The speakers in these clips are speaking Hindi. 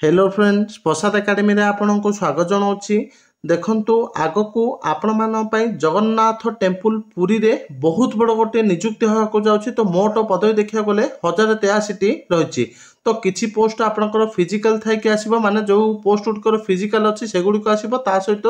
हेलो फ्रेंड्स प्रसाद एकेडमी रे आपन को स्वागत जनाऊँगी। देखंतु आगकू आपण मान पई जगन्नाथ टेम्पल पुरी रे बहुत बड़ गोटे नियुक्ति होगा जाउछि। तो मोट पदवी देखिया गले 1083 रही। तो किछि पोस्ट आपनकर फिजिकल थाई कि आसीबो, माने जो पोस्ट गुडकर फिजिकल अछि सेगुडी को आसीबो। ता सहित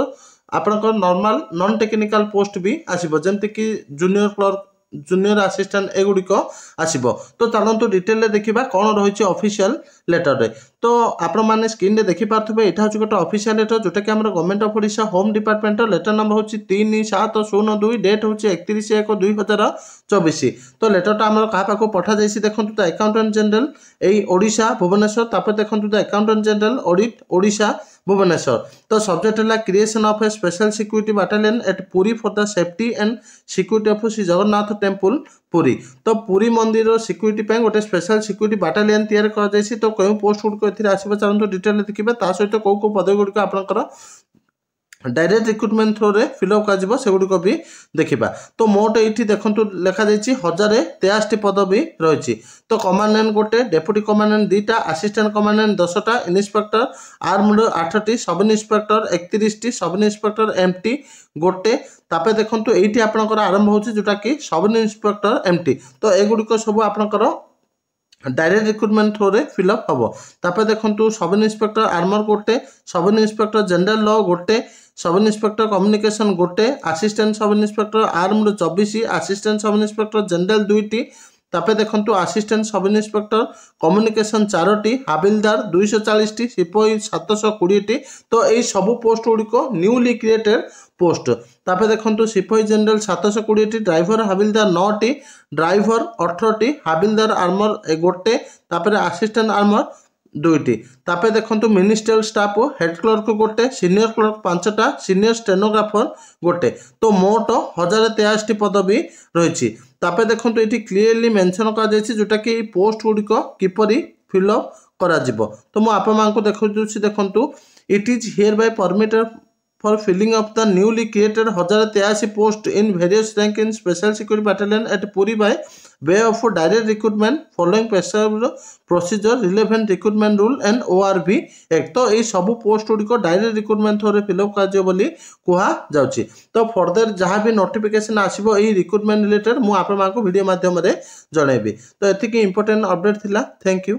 आपनकर नॉर्मल नॉन टेक्निकल पोस्ट भी आसीबो, जेमति कि जूनियर क्लर्क, जूनियर असिस्टेंट एगुड़िक आसीबो। तो चलतु डिटेल देखा कौन रही ऑफिशियल लेटर रे। तो आपण मैंने स्क्रीन रे देखि पार्थबे एटा होछि गोटे ऑफिशियल लेटर जोटा कि हमर government of Odisha home department letter number होछि 3702 डेट होछि 31/1/2024। तो लेटरटा हमर कहा पाको पठा जाइछि। देखंतु the accountant general A E Odisha Bhubaneswar, तापर देखंतु the accountant general audit Odisha Bhubaneswar. तो सब्जेक्ट है creation of a special security battalion at Puri for the safety and security of Shri Jagannath temple Puri. तो पुरी मंदिर सिक्योरिटी पे गोटे स्पेशल सिक्योरिटी बाटालियन तैयार कर जाइछि। तो क्यों पोस्ट गुड़िक आसो चलते डिटेल देखिए। ता सहित कौ कौ पदवी गुड़िक आपंकर डायरेक्ट रिक्रुटमेंट थ्रो रे फिलअप करगुड़िक भी देखा। तो मोट ये देखो लिखा जाइए 1083 पदवी रही। तो कमांडेंट गोटे, डेप्यूटी कमांडेंट 2टा, असिस्टेंट कमांडेंट 10टा, इन्स्पेक्टर आर्मड 8टी, sub inspector 31टी, sub inspector MT गोटे। तापर देखो ये आपंकर आरंभ हो जोटा कि सब इन्स्पेक्टर एमटी। तो एगुड़िक सब आपंकर डायरेक्ट रिक्रुटमेंट थ्रो रे फिलअप हम। तापर देखो सब इन्स्पेक्टर आर्मर गोटे, सब इन्स्पेक्टर जनरल लॉ गोटे, सब इन्स्पेक्टर कम्युनिकेशन गोटे, assistant sub inspector armed 24, assistant sub inspector general 2टी। तापर देखो assistant sub inspector communication 4टी, havildar 240टी, सिपाही 720टी। तो यही सब पोस्ट गुड़िक न्यूली क्रिएटेड पोस्ट। तापर देखो सिपाही general 720टी, driver havildar 9टी, driver 18टी, havildar armour गोटे, तापर असिस्टेंट आर्मर 2टी। तापर देखो मिनिस्ट्रियल स्टाफ हेड क्लर्क गोटे, सीनियर क्लर्क 5टा, सीनियर स्टेनोग्राफर गोटे। तो मोट 1083 पदवी रही। तापर देखो ये क्लीयरली मेंशन कर जोटा कि पोस्ट गुड़िक किपरि फिलअप करा जिवो। तो मु आप मानक देखो देखो it is here bye permitted for filling up the newly created 1083 post in various rank in special security battalion at Puri by way of direct recruitment following procedure relevant recruitment rule and ORV Act। तो ये सब पोस्ट गुड़िक डायरेक्ट रिक्रुटमेंट थ्रो फिलअप कर कहुच्छी। तो फर्दर जहाँ भी नोटिफिकेशन आसो ये रिक्रुटमेंट रिलेटेड मुझे वीडियो माध्यम जनइबी। तो ये इंपोर्टेंट अपडेट थिला। Thank you.